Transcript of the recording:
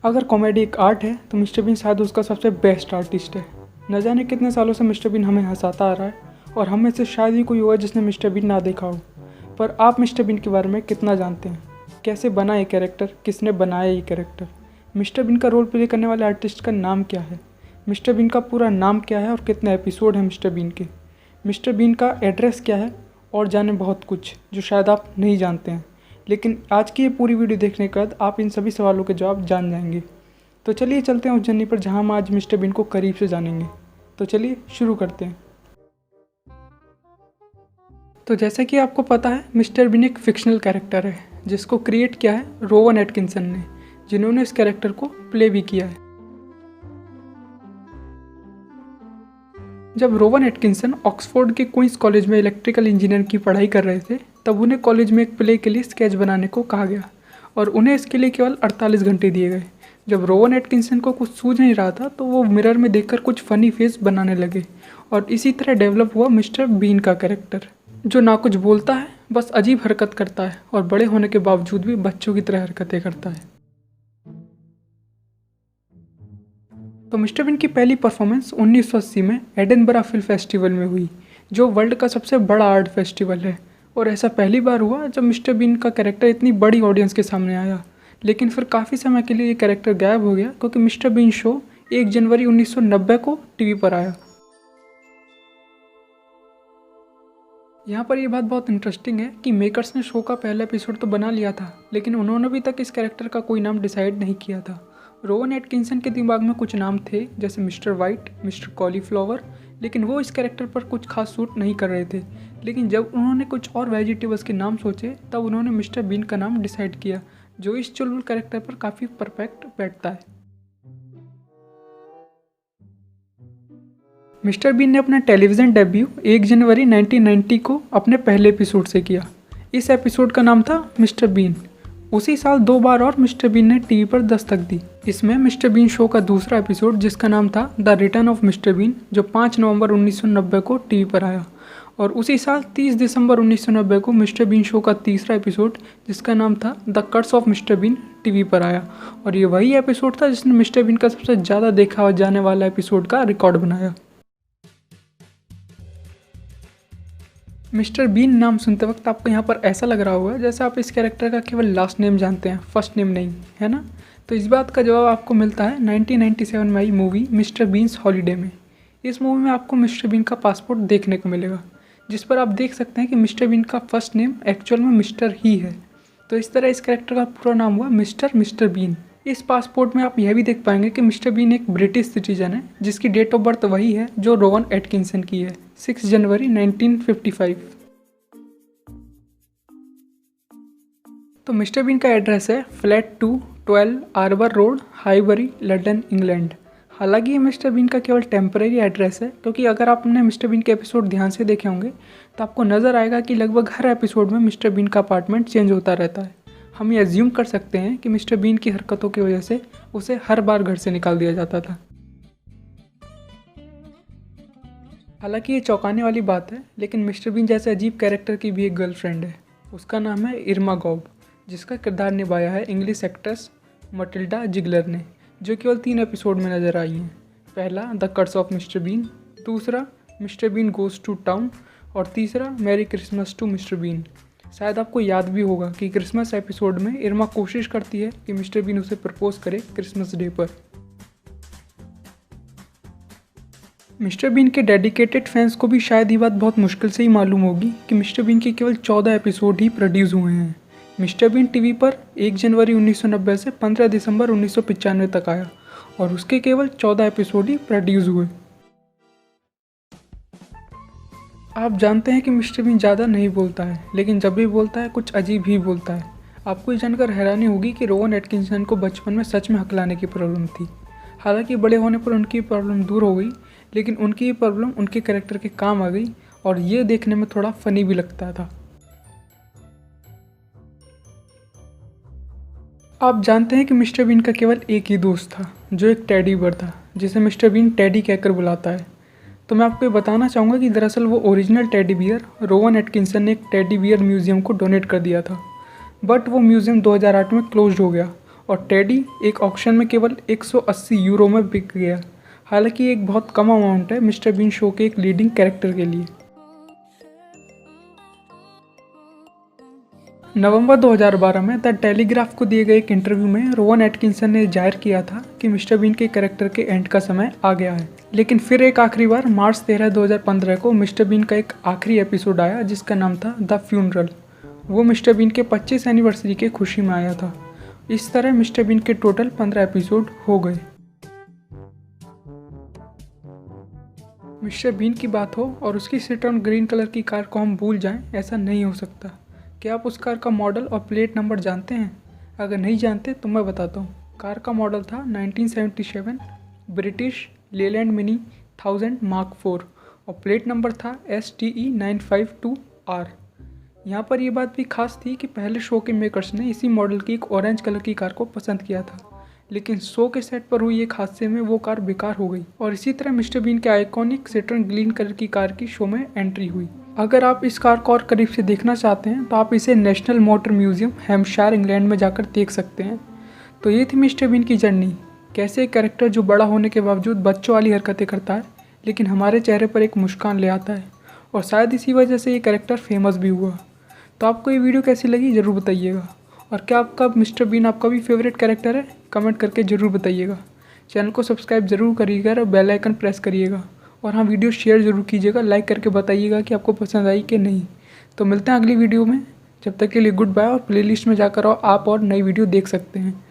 अगर कॉमेडी एक आर्ट है तो मिस्टर बीन शायद उसका सबसे बेस्ट आर्टिस्ट है। न जाने कितने सालों से मिस्टर बीन हमें हंसाता आ रहा है और हम में से शायद ही कोई होगा जिसने मिस्टर बीन ना देखा हो। पर आप मिस्टर बीन के बारे में कितना जानते हैं? कैसे बना ये कैरेक्टर? किसने बनाया ये कैरेक्टर? मिस्टर बीन का रोल प्ले करने वाले आर्टिस्ट का नाम क्या है? मिस्टर बीन का पूरा नाम क्या है और कितने एपिसोड हैं मिस्टर बीन के? मिस्टर बीन का एड्रेस क्या है? और जाने बहुत कुछ जो शायद आप नहीं जानते हैं। लेकिन आज की ये पूरी वीडियो देखने के बाद आप इन सभी सवालों के जवाब जान जाएंगे। तो चलिए चलते हैं उस जर्नी पर जहां हम आज मिस्टर बीन को करीब से जानेंगे। तो चलिए शुरू करते हैं। तो जैसा कि आपको पता है, मिस्टर बीन एक फिक्शनल कैरेक्टर है जिसको क्रिएट किया है रोवन एटकिंसन ने, जिन्होंने इस कैरेक्टर को प्ले भी किया है। जब रोवन एटकिंसन ऑक्सफोर्ड के क्वींस कॉलेज में इलेक्ट्रिकल इंजीनियर की पढ़ाई कर रहे थे, तब उन्हें कॉलेज में एक प्ले के लिए स्केच बनाने को कहा गया और उन्हें इसके लिए केवल 48 घंटे दिए गए। जब रोवन एटकिंसन को कुछ सूझ नहीं रहा था तो वो मिरर में देखकर कुछ फनी फेस बनाने लगे और इसी तरह डेवलप हुआ मिस्टर बीन का कैरेक्टर, जो ना कुछ बोलता है, बस अजीब हरकत करता है और बड़े होने के बावजूद भी बच्चों की तरह हरकतें करता है। तो मिस्टर बीन की पहली परफॉर्मेंस 1980 में एडिनबरा फिल्म फेस्टिवल में हुई, जो वर्ल्ड का सबसे बड़ा आर्ट फेस्टिवल है। और ऐसा पहली बार हुआ जब मिस्टर बीन का कैरेक्टर इतनी बड़ी ऑडियंस के सामने आया। लेकिन फिर काफ़ी समय के लिए ये कैरेक्टर गायब हो गया क्योंकि मिस्टर बीन शो 1 जनवरी 1990 को टीवी पर आया। यहाँ पर ये बात बहुत इंटरेस्टिंग है कि मेकर्स ने शो का पहला एपिसोड तो बना लिया था, लेकिन उन्होंने अभी तक इस कैरेक्टर का कोई नाम डिसाइड नहीं किया था। रोवन एटकिंसन के दिमाग में कुछ नाम थे, जैसे मिस्टर वाइट, मिस्टर कॉलीफ्लावर, लेकिन वो इस कैरेक्टर पर कुछ खास सूट नहीं कर रहे थे। लेकिन जब उन्होंने कुछ और वेजिटेबल्स के नाम सोचे, तब उन्होंने मिस्टर बीन का नाम डिसाइड किया, जो इस चुलबुल कैरेक्टर पर काफ़ी परफेक्ट बैठता है। मिस्टर बीन ने अपना टेलीविज़न डेब्यू 1 जनवरी 1990 को अपने पहले एपिसोड से किया। इस एपिसोड का नाम था मिस्टर बीन। उसी साल 2 बार और मिस्टर बीन ने टीवी पर दस्तक दी। इसमें मिस्टर बीन शो का दूसरा एपिसोड, जिसका नाम था the return of mister Bean, जो 5 नवंबर 1990 को टीवी पर आया। और उसी साल 30 दिसंबर 1990 को मिस्टर बीन शो का तीसरा एपिसोड, जिसका नाम था the curse of mister Bean, TV पर आया। और ये वही एपिसोड था जिसने मिस्टर बीन का सबसे ज़्यादा देखा जाने वाला एपिसोड का रिकॉर्ड बनाया। मिस्टर बीन नाम सुनते वक्त आपको यहाँ पर ऐसा लग रहा होगा जैसे आप इस कैरेक्टर का केवल लास्ट नेम जानते हैं, फर्स्ट नेम नहीं, है ना? तो इस बात का जवाब आपको मिलता है 1997 में आई मूवी मिस्टर बीन्स हॉलीडे में। इस मूवी में आपको मिस्टर बीन का पासपोर्ट देखने को मिलेगा, जिस पर आप देख सकते हैं कि मिस्टर बीन का फर्स्ट नेम एक्चुअल में मिस्टर ही है। तो इस तरह इस कैरेक्टर का पूरा नाम हुआ मिस्टर बीन। इस पासपोर्ट में आप यह भी देख पाएंगे कि मिस्टर बीन एक ब्रिटिश सिटीजन है, जिसकी डेट ऑफ बर्थ वही है जो रोवन एटकिंसन की है, 6 जनवरी 1955। तो मिस्टर बीन का एड्रेस है flat 2, 12 Arbour road, Highbury, London, England. हालांकि ये मिस्टर बीन का केवल टेम्परेरी एड्रेस है, क्योंकि अगर आपने मिस्टर बीन के एपिसोड ध्यान से देखे होंगे तो आपको नज़र आएगा कि लगभग हर एपिसोड में मिस्टर बीन का अपार्टमेंट चेंज होता रहता है। हम ये अज्यूम कर सकते हैं कि मिस्टर बीन की हरकतों की वजह से उसे हर बार घर से निकाल दिया जाता था। हालांकि ये चौंकाने वाली बात है, लेकिन मिस्टर बीन जैसे अजीब कैरेक्टर की भी एक गर्लफ्रेंड है। उसका नाम है इरमा गॉब, जिसका किरदार निभाया है इंग्लिश एक्ट्रेस मटिल्डा जिगलर ने, जो केवल 3 एपिसोड में नजर आई हैं। पहला the curse of mister Bean, दूसरा mister Bean goes to town और तीसरा merry Christmas to mister Bean. शायद आपको याद भी होगा कि क्रिसमस एपिसोड में इरमा कोशिश करती है कि मिस्टर बीन उसे प्रपोज करे क्रिसमस डे पर। मिस्टर बीन के डेडिकेटेड फैंस को भी शायद ये बात बहुत मुश्किल से ही मालूम होगी कि मिस्टर बीन के केवल 14 एपिसोड ही प्रोड्यूस हुए हैं। मिस्टर बीन टीवी पर 1 जनवरी 1990 से 15 दिसंबर 1995 तक आया और उसके केवल 14 एपिसोड ही प्रोड्यूस हुए। आप जानते हैं कि मिस्टर बीन ज़्यादा नहीं बोलता है, लेकिन जब भी बोलता है कुछ अजीब ही बोलता है। आपको ये जानकर हैरानी होगी कि रोवन एटकिंसन को बचपन में सच में हकलाने की प्रॉब्लम थी। हालांकि बड़े होने पर उनकी प्रॉब्लम दूर हो गई, लेकिन उनकी ये प्रॉब्लम उनके कैरेक्टर के काम आ गई और ये देखने में थोड़ा फनी भी लगता था। आप जानते हैं कि मिस्टर बीन का केवल एक ही दोस्त था, जो एक टेडी बियर था, जिसे मिस्टर बीन टेडी कहकर बुलाता है। तो मैं आपको ये बताना चाहूँगा कि दरअसल वो original teddy bear Rowan Atkinson ने एक टेडी बियर म्यूज़ियम को डोनेट कर दिया था, बट वो म्यूज़ियम 2008 में क्लोज हो गया और टेडी एक ऑक्शन में केवल 180 यूरो में बिक गया। हालांकि ये एक बहुत कम अमाउंट है मिस्टर बीन शो के एक लीडिंग कैरेक्टर के लिए। नवंबर 2012 में द टेलीग्राफ को दिए गए एक इंटरव्यू में रोवन एटकिंसन ने जाहिर किया था कि मिस्टर बीन के कैरेक्टर के एंड का समय आ गया है। लेकिन फिर एक आखिरी बार मार्च 13, 2015 को मिस्टर बीन का एक आखिरी एपिसोड आया जिसका नाम था द फ्यूनरल। वो मिस्टर बीन के 25 एनिवर्सरी के खुशी में आया था। इस तरह मिस्टर बीन के टोटल 15 एपिसोड हो गए। मिस्टर बीन की बात हो और उसकी सिट्रॉन ग्रीन कलर की कार को हम भूल जाएं, ऐसा नहीं हो सकता। क्या आप उस कार का मॉडल और प्लेट नंबर जानते हैं? अगर नहीं जानते तो मैं बताता हूँ। कार का मॉडल था 1977 ब्रिटिश लेलैंड मिनी 1000 मार्क 4 और प्लेट नंबर था STE 952R। यहाँ पर यह बात भी खास थी कि पहले शो के मेकर्स ने इसी मॉडल की एक ऑरेंज कलर की कार को पसंद किया था, लेकिन शो के सेट पर हुई एक हादसे में वो कार बेकार हो गई और इसी तरह मिस्टर बीन के आइकॉनिक सिट्रॉन ग्रीन कलर की कार की शो में एंट्री हुई। अगर आप इस कार को और करीब से देखना चाहते हैं तो आप इसे national motor museum Hampshire England में जाकर देख सकते हैं। तो ये थी मिस्टर बीन की जर्नी। कैसे एक कैरेक्टर जो बड़ा होने के बावजूद बच्चों वाली हरकतें करता है लेकिन हमारे चेहरे पर एक मुस्कान ले आता है, और शायद इसी वजह से ये कैरेक्टर फेमस भी हुआ। तो आपको ये वीडियो कैसी लगी ज़रूर बताइएगा, और क्या आपका मिस्टर बीन आपका भी फेवरेट कैरेक्टर है? कमेंट करके ज़रूर बताइएगा। चैनल को सब्सक्राइब ज़रूर करिएगा और बेल आइकन प्रेस करिएगा, और हाँ, वीडियो शेयर ज़रूर कीजिएगा, लाइक करके बताइएगा कि आपको पसंद आई कि नहीं। तो मिलते हैं अगली वीडियो में, जब तक के लिए गुड बाय। और प्लेलिस्ट में जाकर आप और नई वीडियो देख सकते हैं।